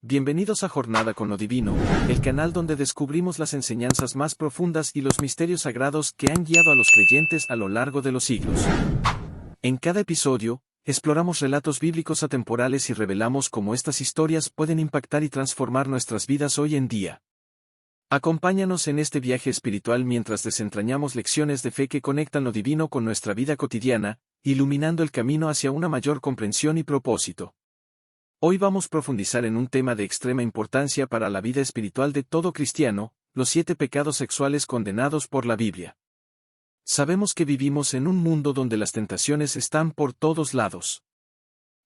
Bienvenidos a Jornada con lo Divino, el canal donde descubrimos las enseñanzas más profundas y los misterios sagrados que han guiado a los creyentes a lo largo de los siglos. En cada episodio, exploramos relatos bíblicos atemporales y revelamos cómo estas historias pueden impactar y transformar nuestras vidas hoy en día. Acompáñanos en este viaje espiritual mientras desentrañamos lecciones de fe que conectan lo divino con nuestra vida cotidiana, iluminando el camino hacia una mayor comprensión y propósito. Hoy vamos a profundizar en un tema de extrema importancia para la vida espiritual de todo cristiano, los 7 pecados sexuales condenados por la Biblia. Sabemos que vivimos en un mundo donde las tentaciones están por todos lados.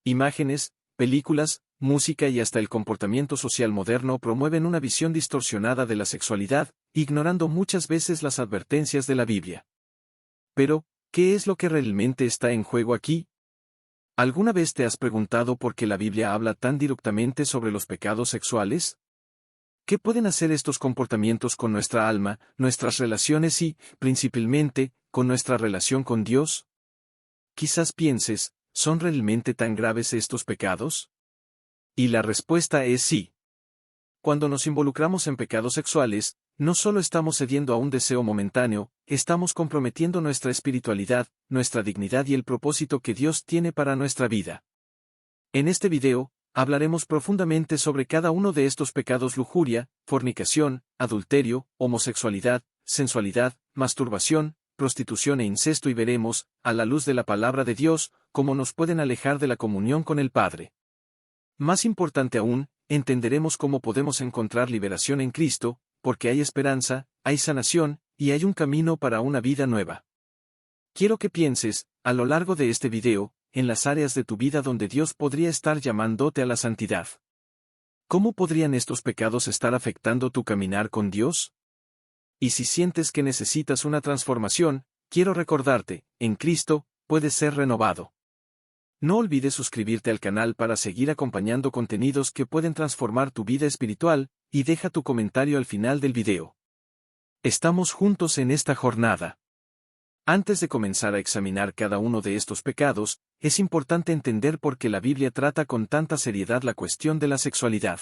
Imágenes, películas, música y hasta el comportamiento social moderno promueven una visión distorsionada de la sexualidad, ignorando muchas veces las advertencias de la Biblia. Pero, ¿qué es lo que realmente está en juego aquí? ¿Alguna vez te has preguntado por qué la Biblia habla tan directamente sobre los pecados sexuales? ¿Qué pueden hacer estos comportamientos con nuestra alma, nuestras relaciones y, principalmente, con nuestra relación con Dios? Quizás pienses, ¿son realmente tan graves estos pecados? Y la respuesta es sí. Cuando nos involucramos en pecados sexuales, no solo estamos cediendo a un deseo momentáneo, estamos comprometiendo nuestra espiritualidad, nuestra dignidad y el propósito que Dios tiene para nuestra vida. En este video, hablaremos profundamente sobre cada uno de estos pecados: lujuria, fornicación, adulterio, homosexualidad, sensualidad, masturbación, prostitución e incesto, y veremos, a la luz de la palabra de Dios, cómo nos pueden alejar de la comunión con el Padre. Más importante aún, entenderemos cómo podemos encontrar liberación en Cristo, porque hay esperanza, hay sanación, y hay un camino para una vida nueva. Quiero que pienses, a lo largo de este video, en las áreas de tu vida donde Dios podría estar llamándote a la santidad. ¿Cómo podrían estos pecados estar afectando tu caminar con Dios? Y si sientes que necesitas una transformación, quiero recordarte, en Cristo, puedes ser renovado. No olvides suscribirte al canal para seguir acompañando contenidos que pueden transformar tu vida espiritual, y deja tu comentario al final del video. Estamos juntos en esta jornada. Antes de comenzar a examinar cada uno de estos pecados, es importante entender por qué la Biblia trata con tanta seriedad la cuestión de la sexualidad.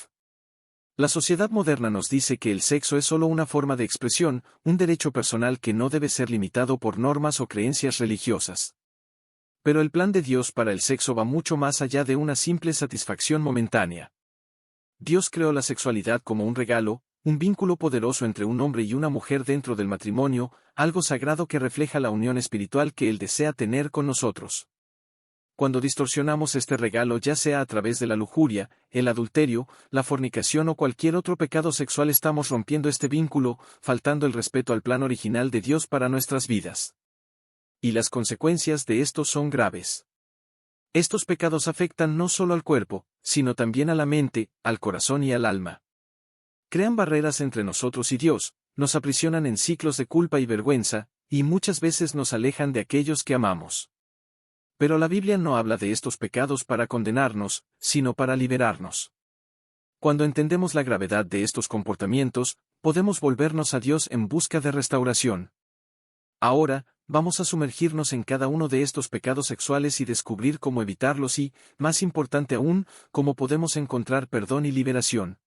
La sociedad moderna nos dice que el sexo es solo una forma de expresión, un derecho personal que no debe ser limitado por normas o creencias religiosas. Pero el plan de Dios para el sexo va mucho más allá de una simple satisfacción momentánea. Dios creó la sexualidad como un regalo, un vínculo poderoso entre un hombre y una mujer dentro del matrimonio, algo sagrado que refleja la unión espiritual que Él desea tener con nosotros. Cuando distorsionamos este regalo, ya sea a través de la lujuria, el adulterio, la fornicación o cualquier otro pecado sexual, estamos rompiendo este vínculo, faltando el respeto al plan original de Dios para nuestras vidas. Y las consecuencias de esto son graves. Estos pecados afectan no solo al cuerpo, sino también a la mente, al corazón y al alma. Crean barreras entre nosotros y Dios, nos aprisionan en ciclos de culpa y vergüenza, y muchas veces nos alejan de aquellos que amamos. Pero la Biblia no habla de estos pecados para condenarnos, sino para liberarnos. Cuando entendemos la gravedad de estos comportamientos, podemos volvernos a Dios en busca de restauración. Ahora, vamos a sumergirnos en cada uno de estos pecados sexuales y descubrir cómo evitarlos y, más importante aún, cómo podemos encontrar perdón y liberación.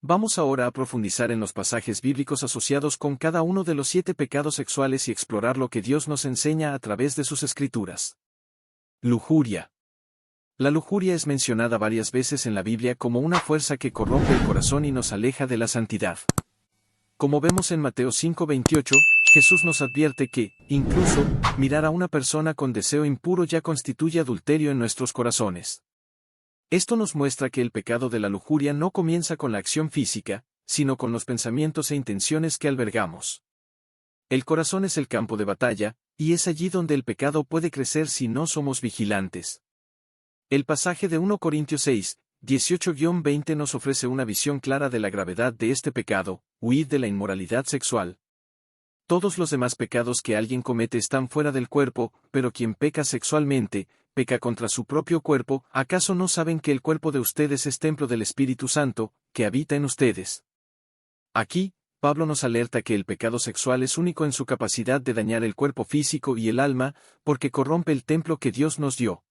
Vamos ahora a profundizar en los pasajes bíblicos asociados con cada uno de los 7 pecados sexuales y explorar lo que Dios nos enseña a través de sus escrituras. Lujuria. La lujuria es mencionada varias veces en la Biblia como una fuerza que corrompe el corazón y nos aleja de la santidad. Como vemos en Mateo 5:28, Jesús nos advierte que, incluso, mirar a una persona con deseo impuro ya constituye adulterio en nuestros corazones. Esto nos muestra que el pecado de la lujuria no comienza con la acción física, sino con los pensamientos e intenciones que albergamos. El corazón es el campo de batalla, y es allí donde el pecado puede crecer si no somos vigilantes. El pasaje de 1 Corintios 6, 18-20 nos ofrece una visión clara de la gravedad de este pecado: huid de la inmoralidad sexual. Todos los demás pecados que alguien comete están fuera del cuerpo, pero quien peca sexualmente, peca contra su propio cuerpo. ¿Acaso no saben que el cuerpo de ustedes es templo del Espíritu Santo, que habita en ustedes? Aquí, Pablo nos alerta que el pecado sexual es único en su capacidad de dañar el cuerpo físico y el alma, porque corrompe el templo que Dios nos dio.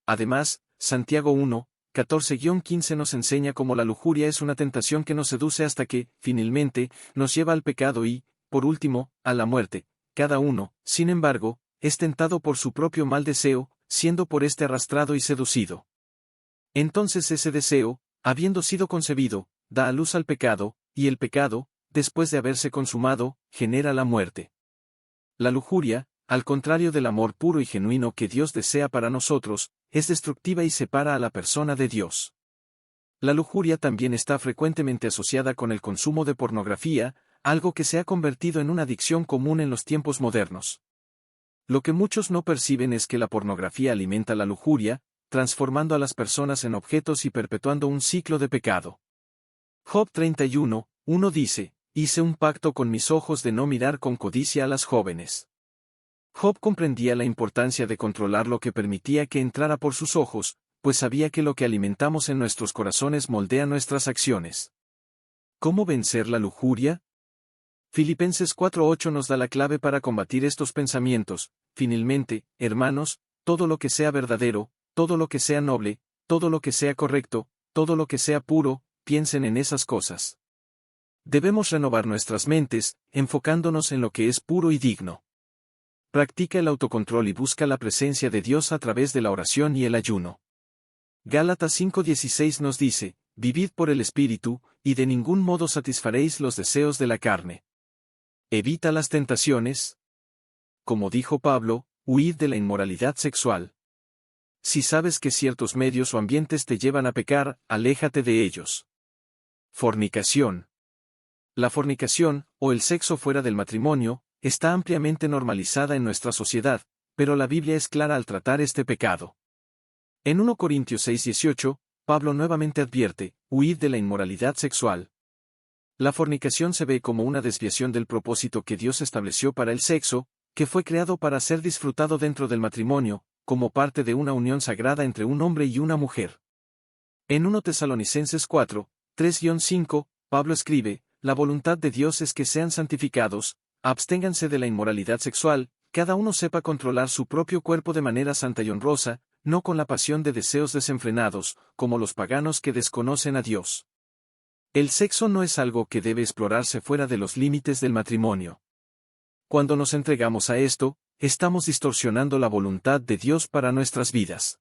Además, Santiago 1, 14-15 nos enseña cómo la lujuria es una tentación que nos seduce hasta que, finalmente, nos lleva al pecado y, por último, a la muerte. Cada uno, sin embargo, es tentado por su propio mal deseo, siendo por este arrastrado y seducido. Entonces ese deseo, habiendo sido concebido, da a luz al pecado, y el pecado, después de haberse consumado, genera la muerte. La lujuria, al contrario del amor puro y genuino que Dios desea para nosotros, es destructiva y separa a la persona de Dios. La lujuria también está frecuentemente asociada con el consumo de pornografía, algo que se ha convertido en una adicción común en los tiempos modernos. Lo que muchos no perciben es que la pornografía alimenta la lujuria, transformando a las personas en objetos y perpetuando un ciclo de pecado. Job 31:1 dice, hice un pacto con mis ojos de no mirar con codicia a las jóvenes. Job comprendía la importancia de controlar lo que permitía que entrara por sus ojos, pues sabía que lo que alimentamos en nuestros corazones moldea nuestras acciones. ¿Cómo vencer la lujuria? Filipenses 4:8 nos da la clave para combatir estos pensamientos. Finalmente, hermanos, todo lo que sea verdadero, todo lo que sea noble, todo lo que sea correcto, todo lo que sea puro, piensen en esas cosas. Debemos renovar nuestras mentes, enfocándonos en lo que es puro y digno. Practica el autocontrol y busca la presencia de Dios a través de la oración y el ayuno. Gálatas 5:16 nos dice, vivid por el Espíritu, y de ningún modo satisfaréis los deseos de la carne. Evita las tentaciones. Como dijo Pablo, huid de la inmoralidad sexual. Si sabes que ciertos medios o ambientes te llevan a pecar, aléjate de ellos. Fornicación. La fornicación, o el sexo fuera del matrimonio, está ampliamente normalizada en nuestra sociedad, pero la Biblia es clara al tratar este pecado. En 1 Corintios 6:18, Pablo nuevamente advierte, huid de la inmoralidad sexual. La fornicación se ve como una desviación del propósito que Dios estableció para el sexo, que fue creado para ser disfrutado dentro del matrimonio, como parte de una unión sagrada entre un hombre y una mujer. En 1 Tesalonicenses 4:3-5, Pablo escribe, la voluntad de Dios es que sean santificados, absténganse de la inmoralidad sexual, cada uno sepa controlar su propio cuerpo de manera santa y honrosa, no con la pasión de deseos desenfrenados, como los paganos que desconocen a Dios. El sexo no es algo que debe explorarse fuera de los límites del matrimonio. Cuando nos entregamos a esto, estamos distorsionando la voluntad de Dios para nuestras vidas.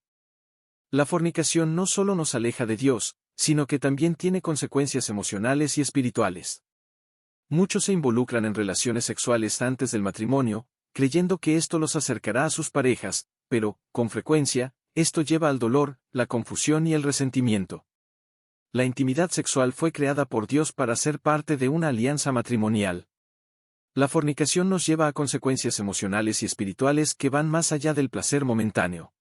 La fornicación no solo nos aleja de Dios, sino que también tiene consecuencias emocionales y espirituales. Muchos se involucran en relaciones sexuales antes del matrimonio, creyendo que esto los acercará a sus parejas, pero, con frecuencia, esto lleva al dolor, la confusión y el resentimiento. La intimidad sexual fue creada por Dios para ser parte de una alianza matrimonial. La fornicación nos lleva a consecuencias emocionales y espirituales que van más allá del placer momentáneo.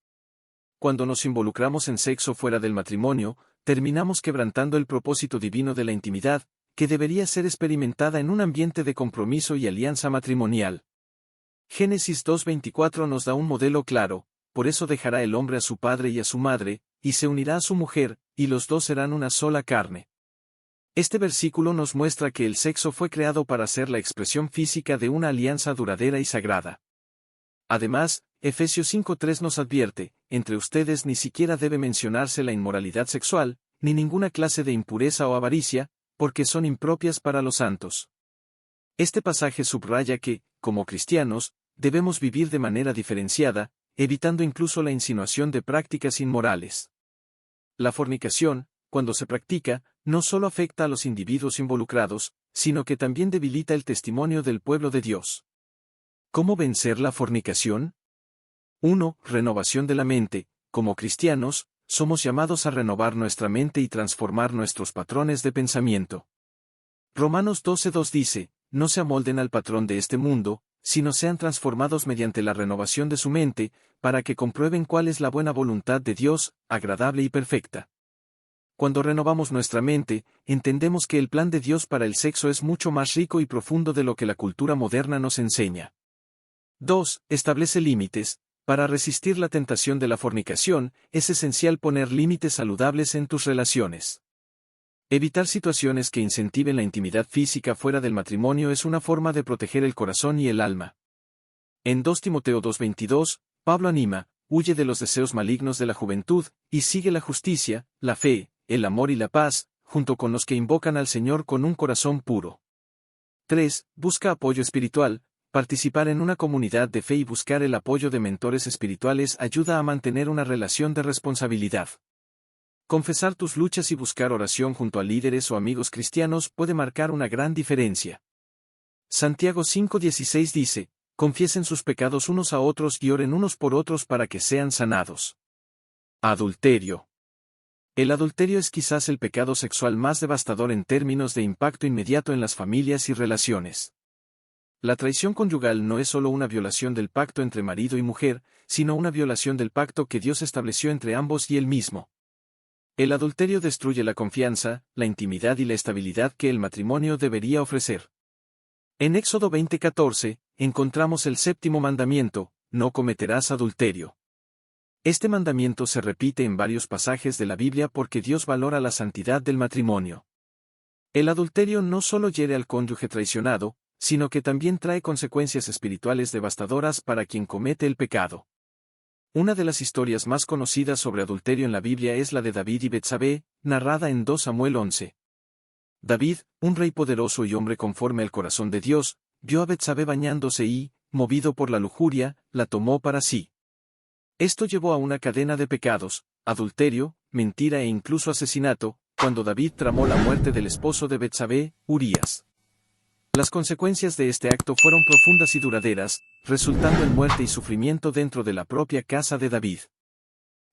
Cuando nos involucramos en sexo fuera del matrimonio, terminamos quebrantando el propósito divino de la intimidad, que debería ser experimentada en un ambiente de compromiso y alianza matrimonial. Génesis 2:24 nos da un modelo claro, por eso dejará el hombre a su padre y a su madre, y se unirá a su mujer, y los dos serán una sola carne. Este versículo nos muestra que el sexo fue creado para ser la expresión física de una alianza duradera y sagrada. Además, Efesios 5:3 nos advierte, entre ustedes ni siquiera debe mencionarse la inmoralidad sexual, ni ninguna clase de impureza o avaricia, porque son impropias para los santos. Este pasaje subraya que, como cristianos, debemos vivir de manera diferenciada, evitando incluso la insinuación de prácticas inmorales. La fornicación, cuando se practica, no solo afecta a los individuos involucrados, sino que también debilita el testimonio del pueblo de Dios. ¿Cómo vencer la fornicación? 1. Renovación de la mente. Como cristianos, somos llamados a renovar nuestra mente y transformar nuestros patrones de pensamiento. Romanos 12:2 dice, no se amolden al patrón de este mundo, sino sean transformados mediante la renovación de su mente, para que comprueben cuál es la buena voluntad de Dios, agradable y perfecta. Cuando renovamos nuestra mente, entendemos que el plan de Dios para el sexo es mucho más rico y profundo de lo que la cultura moderna nos enseña. 2. Establece límites. Para resistir la tentación de la fornicación, es esencial poner límites saludables en tus relaciones. Evitar situaciones que incentiven la intimidad física fuera del matrimonio es una forma de proteger el corazón y el alma. En 2 Timoteo 2:22, Pablo anima, huye de los deseos malignos de la juventud, y sigue la justicia, la fe, el amor y la paz, junto con los que invocan al Señor con un corazón puro. 3. Busca apoyo espiritual. Participar en una comunidad de fe y buscar el apoyo de mentores espirituales ayuda a mantener una relación de responsabilidad. Confesar tus luchas y buscar oración junto a líderes o amigos cristianos puede marcar una gran diferencia. Santiago 5:16 dice, confiesen sus pecados unos a otros y oren unos por otros para que sean sanados. Adulterio. El adulterio es quizás el pecado sexual más devastador en términos de impacto inmediato en las familias y relaciones. La traición conyugal no es solo una violación del pacto entre marido y mujer, sino una violación del pacto que Dios estableció entre ambos y Él mismo. El adulterio destruye la confianza, la intimidad y la estabilidad que el matrimonio debería ofrecer. En Éxodo 20:14, encontramos el séptimo mandamiento, no cometerás adulterio. Este mandamiento se repite en varios pasajes de la Biblia porque Dios valora la santidad del matrimonio. El adulterio no solo hiere al cónyuge traicionado, sino que también trae consecuencias espirituales devastadoras para quien comete el pecado. Una de las historias más conocidas sobre adulterio en la Biblia es la de David y Betsabé, narrada en 2 Samuel 11. David, un rey poderoso y hombre conforme al corazón de Dios, vio a Betsabé bañándose y, movido por la lujuria, la tomó para sí. Esto llevó a una cadena de pecados, adulterio, mentira e incluso asesinato, cuando David tramó la muerte del esposo de Betsabé, Urías. Las consecuencias de este acto fueron profundas y duraderas, resultando en muerte y sufrimiento dentro de la propia casa de David.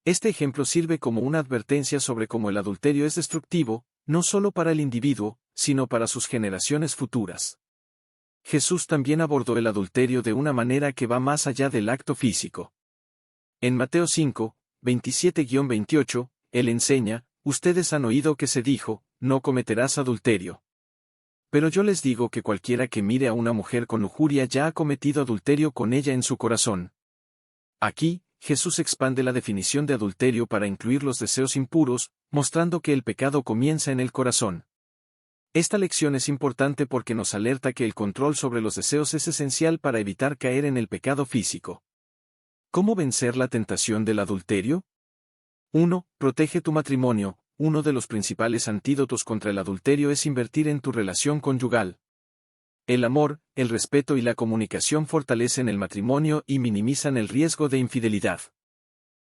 Este ejemplo sirve como una advertencia sobre cómo el adulterio es destructivo, no solo para el individuo, sino para sus generaciones futuras. Jesús también abordó el adulterio de una manera que va más allá del acto físico. En Mateo 5, 27-28, Él enseña, ustedes han oído que se dijo, no cometerás adulterio. Pero yo les digo que cualquiera que mire a una mujer con lujuria ya ha cometido adulterio con ella en su corazón. Aquí, Jesús expande la definición de adulterio para incluir los deseos impuros, mostrando que el pecado comienza en el corazón. Esta lección es importante porque nos alerta que el control sobre los deseos es esencial para evitar caer en el pecado físico. ¿Cómo vencer la tentación del adulterio? 1. Protege tu matrimonio. Uno de los principales antídotos contra el adulterio es invertir en tu relación conyugal. El amor, el respeto y la comunicación fortalecen el matrimonio y minimizan el riesgo de infidelidad.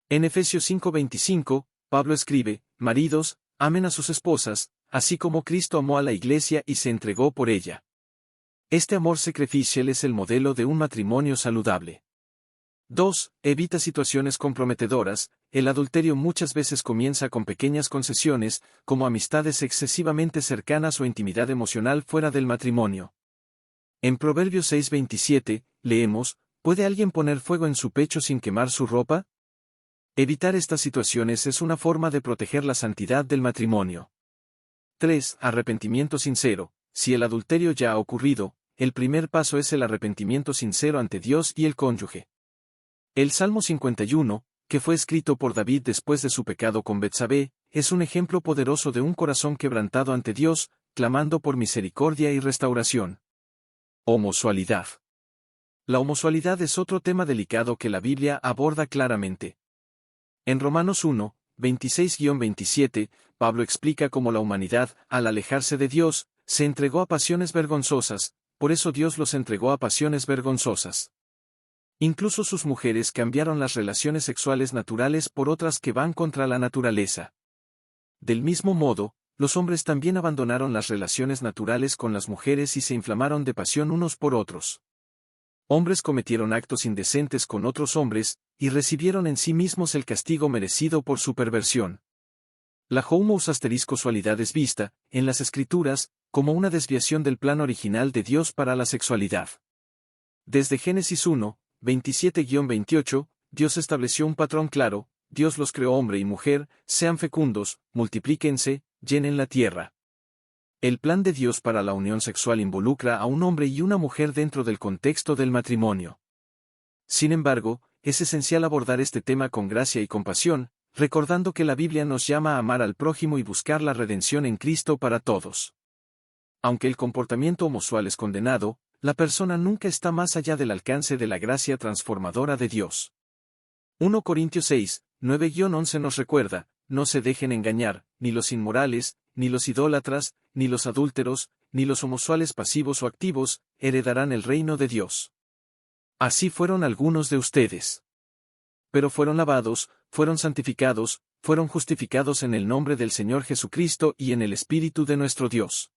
En Efesios 5:25, Pablo escribe, maridos, amen a sus esposas, así como Cristo amó a la iglesia y se entregó por ella. Este amor sacrificial es el modelo de un matrimonio saludable. 2. Evita situaciones comprometedoras. El adulterio muchas veces comienza con pequeñas concesiones, como amistades excesivamente cercanas o intimidad emocional fuera del matrimonio. En Proverbios 6:27, leemos, ¿puede alguien poner fuego en su pecho sin quemar su ropa? Evitar estas situaciones es una forma de proteger la santidad del matrimonio. 3. Arrepentimiento sincero. Si el adulterio ya ha ocurrido, el primer paso es el arrepentimiento sincero ante Dios y el cónyuge. El Salmo 51, que fue escrito por David después de su pecado con Betsabé, es un ejemplo poderoso de un corazón quebrantado ante Dios, clamando por misericordia y restauración. Homosexualidad. La homosexualidad es otro tema delicado que la Biblia aborda claramente. En Romanos 1, 26-27, Pablo explica cómo la humanidad, al alejarse de Dios, se entregó a pasiones vergonzosas, por eso Dios los entregó a pasiones vergonzosas. Incluso sus mujeres cambiaron las relaciones sexuales naturales por otras que van contra la naturaleza. Del mismo modo, los hombres también abandonaron las relaciones naturales con las mujeres y se inflamaron de pasión unos por otros. Hombres cometieron actos indecentes con otros hombres, y recibieron en sí mismos el castigo merecido por su perversión. La homosexualidad es vista, en las Escrituras, como una desviación del plan original de Dios para la sexualidad. Desde Génesis 1, 27-28, Dios estableció un patrón claro, Dios los creó hombre y mujer, sean fecundos, multiplíquense, llenen la tierra. El plan de Dios para la unión sexual involucra a un hombre y una mujer dentro del contexto del matrimonio. Sin embargo, es esencial abordar este tema con gracia y compasión, recordando que la Biblia nos llama a amar al prójimo y buscar la redención en Cristo para todos. Aunque el comportamiento homosexual es condenado, la persona nunca está más allá del alcance de la gracia transformadora de Dios. 1 Corintios 6, 9-11 nos recuerda, no se dejen engañar, ni los inmorales, ni los idólatras, ni los adúlteros, ni los homosexuales pasivos o activos, heredarán el reino de Dios. Así fueron algunos de ustedes. Pero fueron lavados, fueron santificados, fueron justificados en el nombre del Señor Jesucristo y en el Espíritu de nuestro Dios.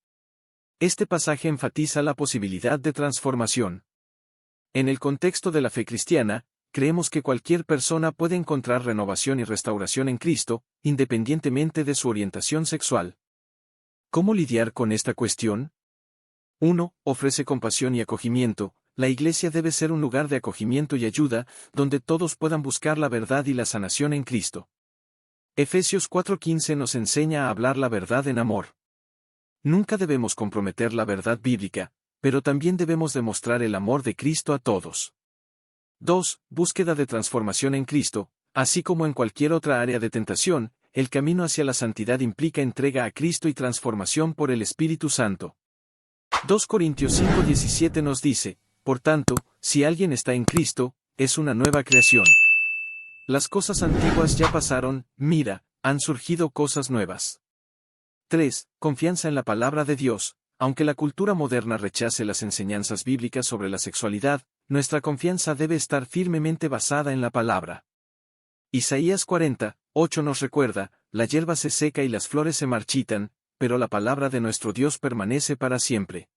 Este pasaje enfatiza la posibilidad de transformación. En el contexto de la fe cristiana, creemos que cualquier persona puede encontrar renovación y restauración en Cristo, independientemente de su orientación sexual. ¿Cómo lidiar con esta cuestión? 1. Ofrece compasión y acogimiento. La iglesia debe ser un lugar de acogimiento y ayuda, donde todos puedan buscar la verdad y la sanación en Cristo. Efesios 4:15 nos enseña a hablar la verdad en amor. Nunca debemos comprometer la verdad bíblica, pero también debemos demostrar el amor de Cristo a todos. 2. Búsqueda de transformación en Cristo. Así como en cualquier otra área de tentación, el camino hacia la santidad implica entrega a Cristo y transformación por el Espíritu Santo. 2 Corintios 5:17 nos dice, por tanto, si alguien está en Cristo, es una nueva creación. Las cosas antiguas ya pasaron, mira, han surgido cosas nuevas. 3. Confianza en la palabra de Dios. Aunque la cultura moderna rechace las enseñanzas bíblicas sobre la sexualidad, nuestra confianza debe estar firmemente basada en la palabra. Isaías 40:8 nos recuerda, la hierba se seca y las flores se marchitan, pero la palabra de nuestro Dios permanece para siempre.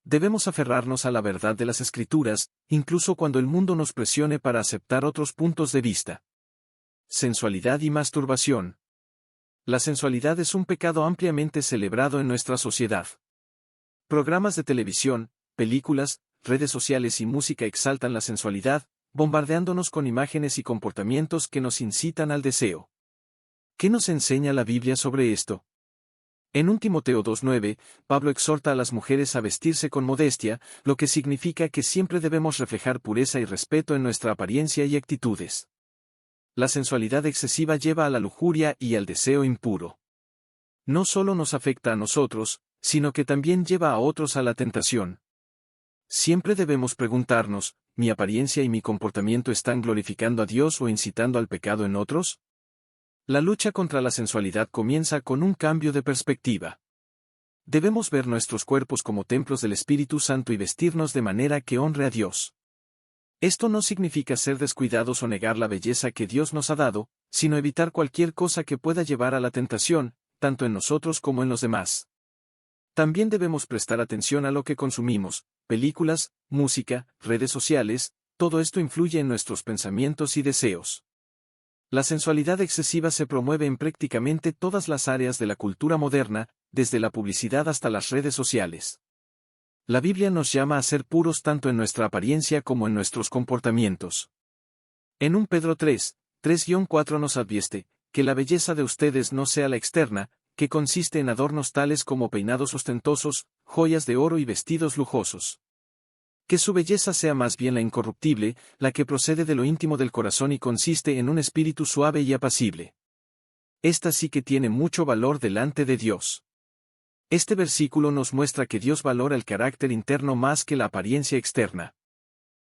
Debemos aferrarnos a la verdad de las Escrituras, incluso cuando el mundo nos presione para aceptar otros puntos de vista. Sensualidad y masturbación. La sensualidad es un pecado ampliamente celebrado en nuestra sociedad. Programas de televisión, películas, redes sociales y música exaltan la sensualidad, bombardeándonos con imágenes y comportamientos que nos incitan al deseo. ¿Qué nos enseña la Biblia sobre esto? En 1 Timoteo 2:9, Pablo exhorta a las mujeres a vestirse con modestia, lo que significa que siempre debemos reflejar pureza y respeto en nuestra apariencia y actitudes. La sensualidad excesiva lleva a la lujuria y al deseo impuro. No solo nos afecta a nosotros, sino que también lleva a otros a la tentación. Siempre debemos preguntarnos, ¿mi apariencia y mi comportamiento están glorificando a Dios o incitando al pecado en otros? La lucha contra la sensualidad comienza con un cambio de perspectiva. Debemos ver nuestros cuerpos como templos del Espíritu Santo y vestirnos de manera que honre a Dios. Esto no significa ser descuidados o negar la belleza que Dios nos ha dado, sino evitar cualquier cosa que pueda llevar a la tentación, tanto en nosotros como en los demás. También debemos prestar atención a lo que consumimos, películas, música, redes sociales, todo esto influye en nuestros pensamientos y deseos. La sensualidad excesiva se promueve en prácticamente todas las áreas de la cultura moderna, desde la publicidad hasta las redes sociales. La Biblia nos llama a ser puros tanto en nuestra apariencia como en nuestros comportamientos. En 1 Pedro 3:4 nos advierte, que la belleza de ustedes no sea la externa, que consiste en adornos tales como peinados ostentosos, joyas de oro y vestidos lujosos. Que su belleza sea más bien la incorruptible, la que procede de lo íntimo del corazón y consiste en un espíritu suave y apacible. Esta sí que tiene mucho valor delante de Dios. Este versículo nos muestra que Dios valora el carácter interno más que la apariencia externa.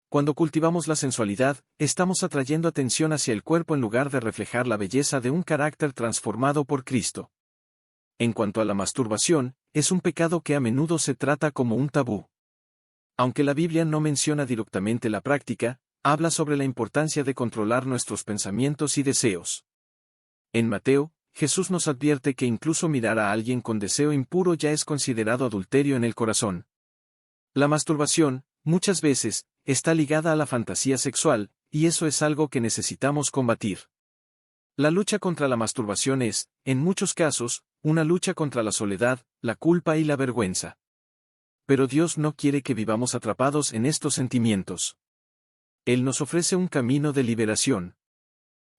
Cuando cultivamos la sensualidad, estamos atrayendo atención hacia el cuerpo en lugar de reflejar la belleza de un carácter transformado por Cristo. En cuanto a la masturbación, es un pecado que a menudo se trata como un tabú. Aunque la Biblia no menciona directamente la práctica, habla sobre la importancia de controlar nuestros pensamientos y deseos. En Mateo, Jesús nos advierte que incluso mirar a alguien con deseo impuro ya es considerado adulterio en el corazón. La masturbación, muchas veces, está ligada a la fantasía sexual, y eso es algo que necesitamos combatir. La lucha contra la masturbación es, en muchos casos, una lucha contra la soledad, la culpa y la vergüenza. Pero Dios no quiere que vivamos atrapados en estos sentimientos. Él nos ofrece un camino de liberación.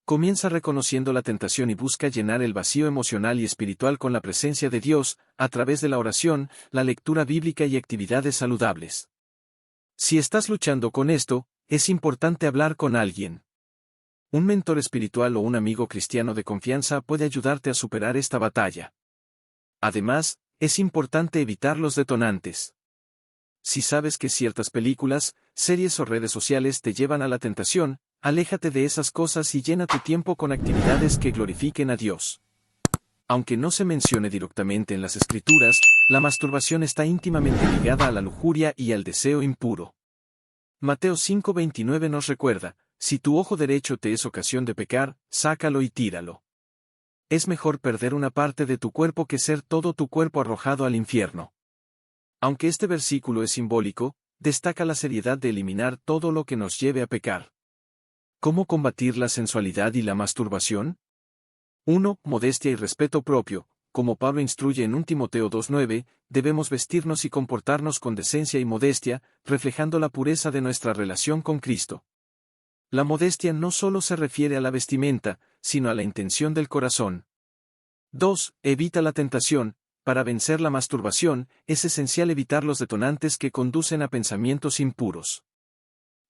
Comienza reconociendo la tentación y busca llenar el vacío emocional y espiritual con la presencia de Dios, a través de la oración, la lectura bíblica y actividades saludables. Si estás luchando con esto, es importante hablar con alguien. Un mentor espiritual o un amigo cristiano de confianza puede ayudarte a superar esta batalla. Además, es importante evitar los detonantes. Si sabes que ciertas películas, series o redes sociales te llevan a la tentación, aléjate de esas cosas y llena tu tiempo con actividades que glorifiquen a Dios. Aunque no se mencione directamente en las Escrituras, la masturbación está íntimamente ligada a la lujuria y al deseo impuro. Mateo 5:29 nos recuerda, si tu ojo derecho te es ocasión de pecar, sácalo y tíralo. Es mejor perder una parte de tu cuerpo que ser todo tu cuerpo arrojado al infierno. Aunque este versículo es simbólico, destaca la seriedad de eliminar todo lo que nos lleve a pecar. ¿Cómo combatir la sensualidad y la masturbación? 1. Modestia y respeto propio. Como Pablo instruye en 1 Timoteo 2:9, debemos vestirnos y comportarnos con decencia y modestia, reflejando la pureza de nuestra relación con Cristo. La modestia no solo se refiere a la vestimenta, sino a la intención del corazón. 2. Evita la tentación. Para vencer la masturbación, es esencial evitar los detonantes que conducen a pensamientos impuros.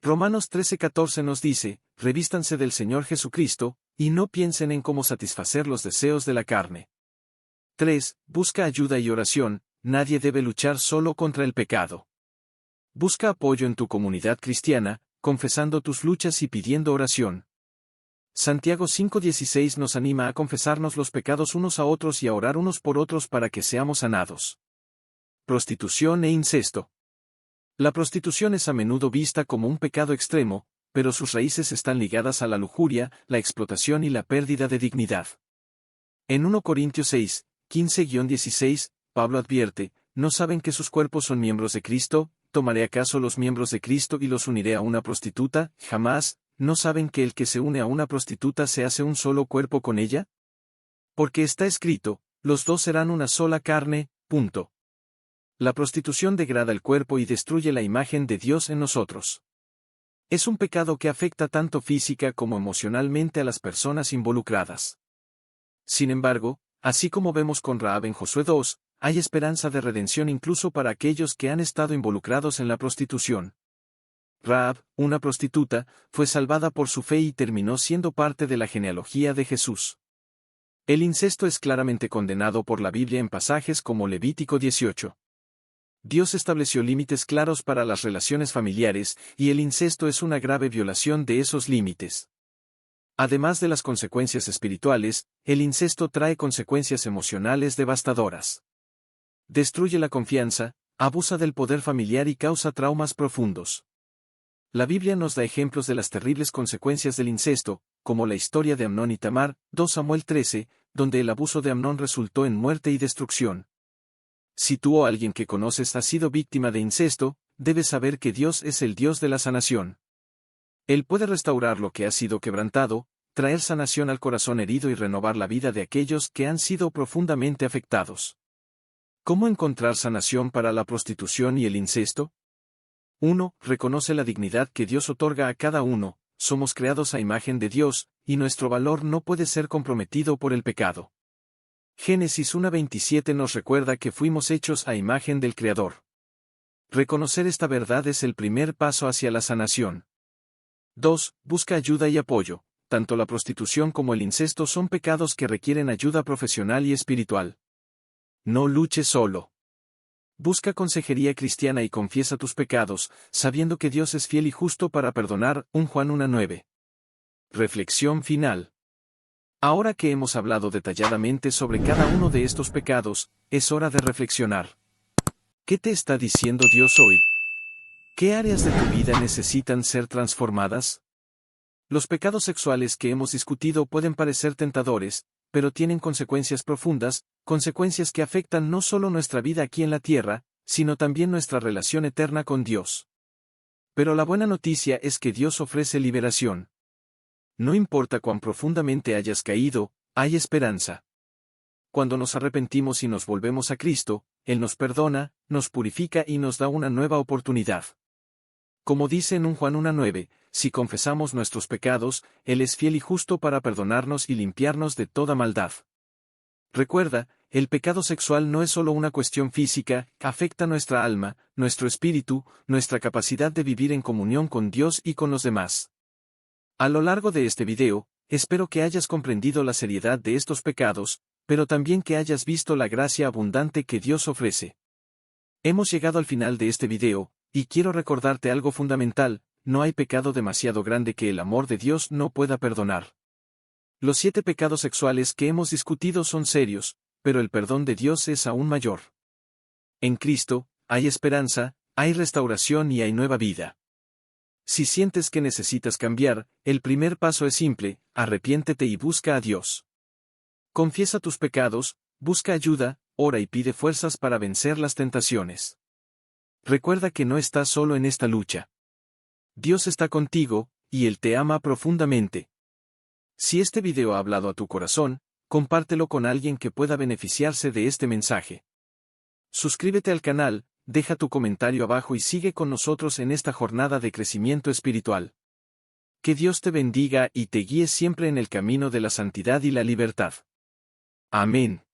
Romanos 13:14 nos dice, revístanse del Señor Jesucristo, y no piensen en cómo satisfacer los deseos de la carne. 3. Busca ayuda y oración. Nadie debe luchar solo contra el pecado. Busca apoyo en tu comunidad cristiana, confesando tus luchas y pidiendo oración. Santiago 5:16 nos anima a confesarnos los pecados unos a otros y a orar unos por otros para que seamos sanados. Prostitución e incesto. La prostitución es a menudo vista como un pecado extremo, pero sus raíces están ligadas a la lujuria, la explotación y la pérdida de dignidad. En 1 Corintios 6, 15-16, Pablo advierte, ¿no saben que sus cuerpos son miembros de Cristo? ¿Tomaré acaso los miembros de Cristo y los uniré a una prostituta? Jamás. ¿No saben que el que se une a una prostituta se hace un solo cuerpo con ella? Porque está escrito, los dos serán una sola carne, punto. La prostitución degrada el cuerpo y destruye la imagen de Dios en nosotros. Es un pecado que afecta tanto física como emocionalmente a las personas involucradas. Sin embargo, así como vemos con Rahab en Josué 2, hay esperanza de redención incluso para aquellos que han estado involucrados en la prostitución. Rahab, una prostituta, fue salvada por su fe y terminó siendo parte de la genealogía de Jesús. El incesto es claramente condenado por la Biblia en pasajes como Levítico 18. Dios estableció límites claros para las relaciones familiares, y el incesto es una grave violación de esos límites. Además de las consecuencias espirituales, el incesto trae consecuencias emocionales devastadoras. Destruye la confianza, abusa del poder familiar y causa traumas profundos. La Biblia nos da ejemplos de las terribles consecuencias del incesto, como la historia de Amnón y Tamar, 2 Samuel 13, donde el abuso de Amnón resultó en muerte y destrucción. Si tú o alguien que conoces ha sido víctima de incesto, debes saber que Dios es el Dios de la sanación. Él puede restaurar lo que ha sido quebrantado, traer sanación al corazón herido y renovar la vida de aquellos que han sido profundamente afectados. ¿Cómo encontrar sanación para la prostitución y el incesto? 1. Reconoce la dignidad que Dios otorga a cada uno, somos creados a imagen de Dios, y nuestro valor no puede ser comprometido por el pecado. Génesis 1:27 nos recuerda que fuimos hechos a imagen del Creador. Reconocer esta verdad es el primer paso hacia la sanación. 2. Busca ayuda y apoyo. Tanto la prostitución como el incesto son pecados que requieren ayuda profesional y espiritual. No luches solo. Busca consejería cristiana y confiesa tus pecados, sabiendo que Dios es fiel y justo para perdonar. 1 Juan 1:9. Reflexión final. Ahora que hemos hablado detalladamente sobre cada uno de estos pecados, es hora de reflexionar. ¿Qué te está diciendo Dios hoy? ¿Qué áreas de tu vida necesitan ser transformadas? Los pecados sexuales que hemos discutido pueden parecer tentadores, pero tienen consecuencias profundas, consecuencias que afectan no solo nuestra vida aquí en la tierra, sino también nuestra relación eterna con Dios. Pero la buena noticia es que Dios ofrece liberación. No importa cuán profundamente hayas caído, hay esperanza. Cuando nos arrepentimos y nos volvemos a Cristo, Él nos perdona, nos purifica y nos da una nueva oportunidad. Como dice en 1 Juan 1:9, si confesamos nuestros pecados, Él es fiel y justo para perdonarnos y limpiarnos de toda maldad. Recuerda, el pecado sexual no es solo una cuestión física, afecta nuestra alma, nuestro espíritu, nuestra capacidad de vivir en comunión con Dios y con los demás. A lo largo de este video, espero que hayas comprendido la seriedad de estos pecados, pero también que hayas visto la gracia abundante que Dios ofrece. Hemos llegado al final de este video, y quiero recordarte algo fundamental: no hay pecado demasiado grande que el amor de Dios no pueda perdonar. Los 7 pecados sexuales que hemos discutido son serios, pero el perdón de Dios es aún mayor. En Cristo, hay esperanza, hay restauración y hay nueva vida. Si sientes que necesitas cambiar, el primer paso es simple: arrepiéntete y busca a Dios. Confiesa tus pecados, busca ayuda, ora y pide fuerzas para vencer las tentaciones. Recuerda que no estás solo en esta lucha. Dios está contigo, y Él te ama profundamente. Si este video ha hablado a tu corazón, compártelo con alguien que pueda beneficiarse de este mensaje. Suscríbete al canal, deja tu comentario abajo y sigue con nosotros en esta jornada de crecimiento espiritual. Que Dios te bendiga y te guíe siempre en el camino de la santidad y la libertad. Amén.